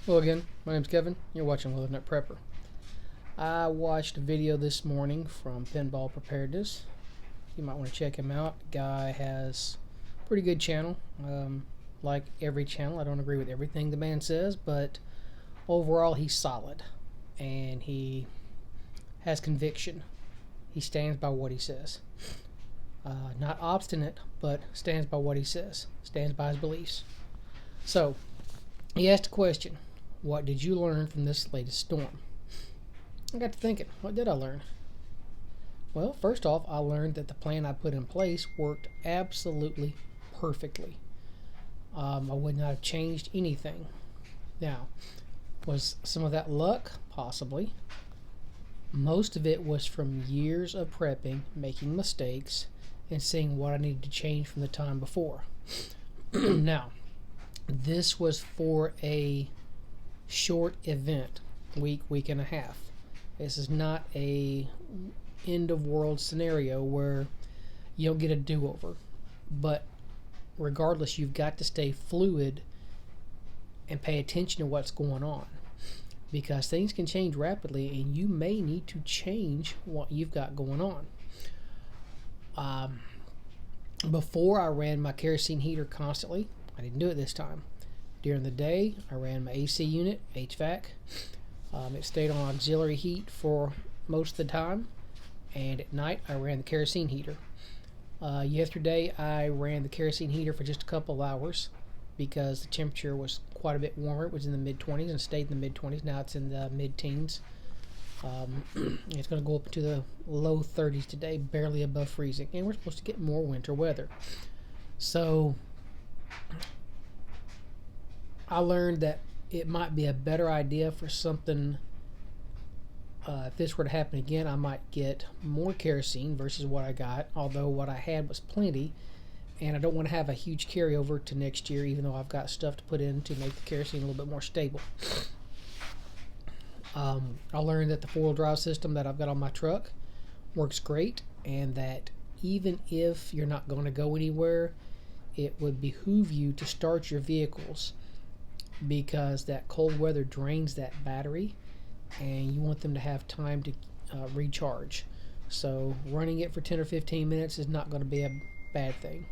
Hello again, my name's Kevin. You're watching Living at Prepper. I watched a video this morning from Pinball Preparedness. You might want to check him out. The guy has a pretty good channel. Like every channel, I don't agree with everything the man says, but overall he's solid and he has conviction. He stands by what he says. Not obstinate, but stands by what he says. Stands by his beliefs. So, he asked a question. What did you learn from this latest storm? I got to thinking, what did I learn? Well, first off, I learned that the plan I put in place worked absolutely perfectly. I would not have changed anything. Now, was some of that luck? Possibly. Most of it was from years of prepping, making mistakes, and seeing what I needed to change from the time before. Now, this was for a short event, week and a half. This is not a end of world scenario where you don't get a do-over. But regardless, you've got to stay fluid and pay attention to what's going on, because things can change rapidly and you may need to change what you've got going on. Before, I ran my kerosene heater constantly. I didn't do it this time. During the day, I ran my AC unit, HVAC. It stayed on auxiliary heat for most of the time, and at night I ran the kerosene heater. Yesterday I ran the kerosene heater for just a couple hours because the temperature was quite a bit warmer. It was in the mid-20s and stayed in the mid-20s. Now it's in the mid-teens. It's going to go up to the low 30s today, barely above freezing, and we're supposed to get more winter weather. So I learned that it might be a better idea for something. If this were to happen again, I might get more kerosene versus what I got, although what I had was plenty, and I don't want to have a huge carryover to next year, even though I've got stuff to put in to make the kerosene a little bit more stable. I learned that the four-wheel drive system that I've got on my truck works great, and that even if you're not going to go anywhere, it would behoove you to start your vehicles, because that cold weather drains that battery and you want them to have time to recharge. So running it for 10 or 15 minutes is not going to be a bad thing.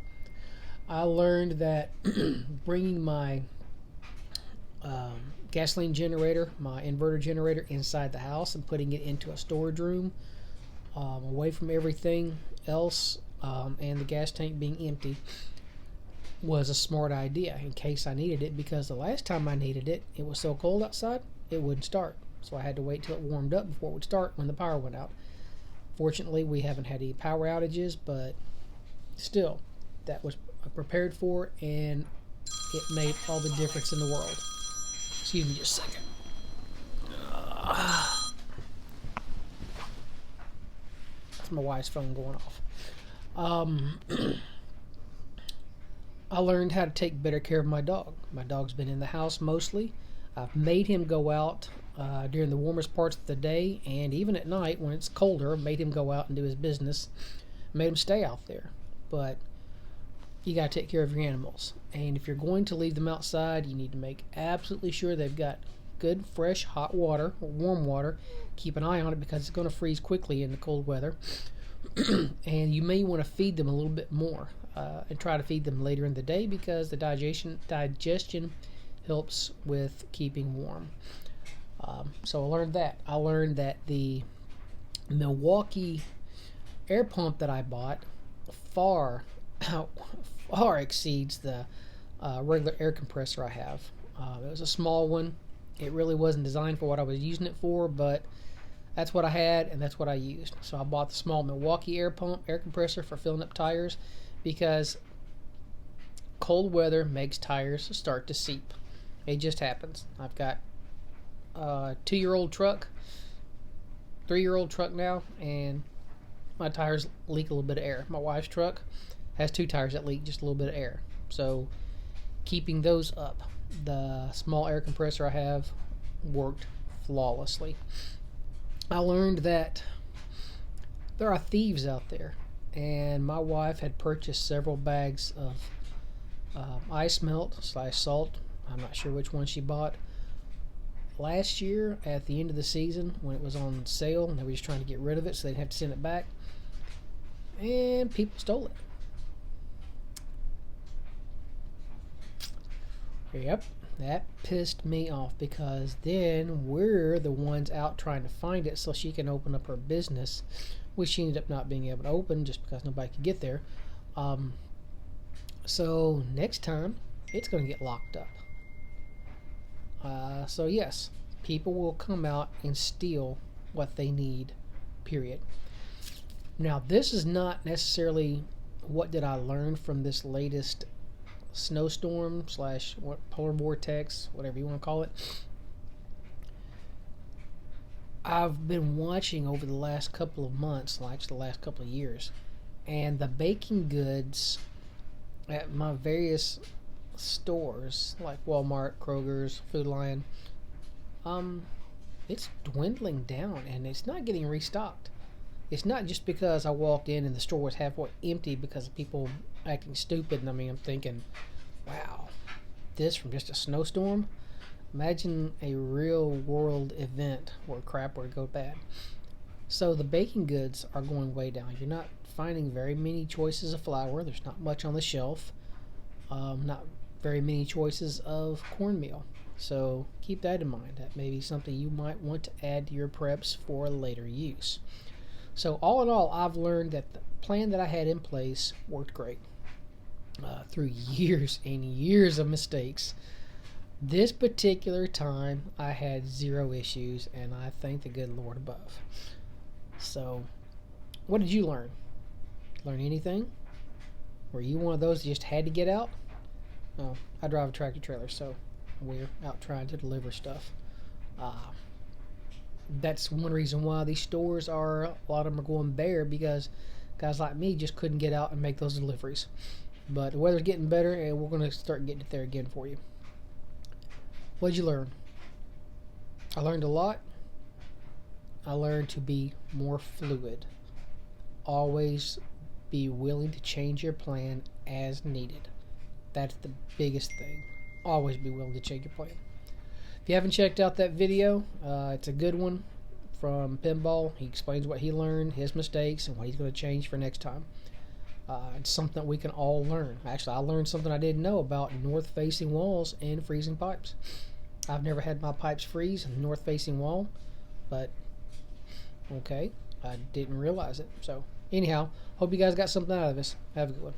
I learned that bringing my gasoline generator, my inverter generator, inside the house and putting it into a storage room away from everything else, and the gas tank being empty, was a smart idea in case I needed it, because the last time I needed it, it was so cold outside it wouldn't start, so I had to wait till it warmed up before it would start when the power went out. Fortunately, we haven't had any power outages, but still, that was prepared for, and it made all the difference in the world. Excuse me just a second. That's my wife's phone going off. I learned how to take better care of my dog. My dog's been in the house mostly. I've made him go out during the warmest parts of the day, and even at night when it's colder, made him go out and do his business. Made him stay out there. But you got to take care of your animals. And if you're going to leave them outside, you need to make absolutely sure they've got good, fresh, hot water or warm water. Keep an eye on it because it's going to freeze quickly in the cold weather. And you may want to feed them a little bit more. And try to feed them later in the day, because the digestion helps with keeping warm. So I learned that. I learned that the Milwaukee air pump that I bought far exceeds the regular air compressor I have. It was a small one. It really wasn't designed for what I was using it for, but that's what I had and that's what I used. So I bought the small Milwaukee air compressor for filling up tires, because cold weather makes tires start to seep. It just happens. I've got a 2-year-old truck, 3-year-old truck now, and my tires leak a little bit of air. My wife's truck has 2 tires that leak just a little bit of air. So keeping those up, the small air compressor I have worked flawlessly. I learned that there are thieves out there, and my wife had purchased several bags of ice melt / salt. I'm not sure which one she bought, last year at the end of the season when it was on sale and they were just trying to get rid of it so they'd have to send it back, and people stole it. Yep, that pissed me off because then we're the ones out trying to find it so she can open up her business, which she ended up not being able to open just because nobody could get there. So next time it's going to get locked up. So yes, people will come out and steal what they need, period. Now this is not necessarily what did I learn from this latest snowstorm slash polar vortex, whatever you want to call it. I've been watching over the last couple of months, like the last couple of years, and the baking goods at my various stores like Walmart, Kroger's, Food Lion, it's dwindling down and it's not getting restocked. It's not just because I walked in and the store was halfway empty because of people acting stupid. And I mean, I'm thinking, wow, this from just a snowstorm? Imagine a real world event where crap were to go bad. So the baking goods are going way down. You're not finding very many choices of flour. There's not much on the shelf. Not very many choices of cornmeal. So keep that in mind. That may be something you might want to add to your preps for later use. So all in all, I've learned that the plan that I had in place worked great. Through years and years of mistakes, this particular time I had zero issues, and I thank the good Lord above. So what did you learn? Learn anything? Were you one of those that just had to get out? Oh, I drive a tractor trailer, so we're out trying to deliver stuff. That's one reason why these stores are, a lot of them are going bare, because guys like me just couldn't get out and make those deliveries. But the weather's getting better, and we're going to start getting it there again for you. What did you learn? I learned a lot. I learned to be more fluid. Always be willing to change your plan as needed. That's the biggest thing. Always be willing to change your plan. If you haven't checked out that video, it's a good one from Pinball. He explains what he learned, his mistakes, and what he's going to change for next time. It's something that we can all learn. Actually, I learned something I didn't know about north-facing walls and freezing pipes. I've never had my pipes freeze in the north-facing wall, but okay, I didn't realize it. So anyhow, hope you guys got something out of this. Have a good one.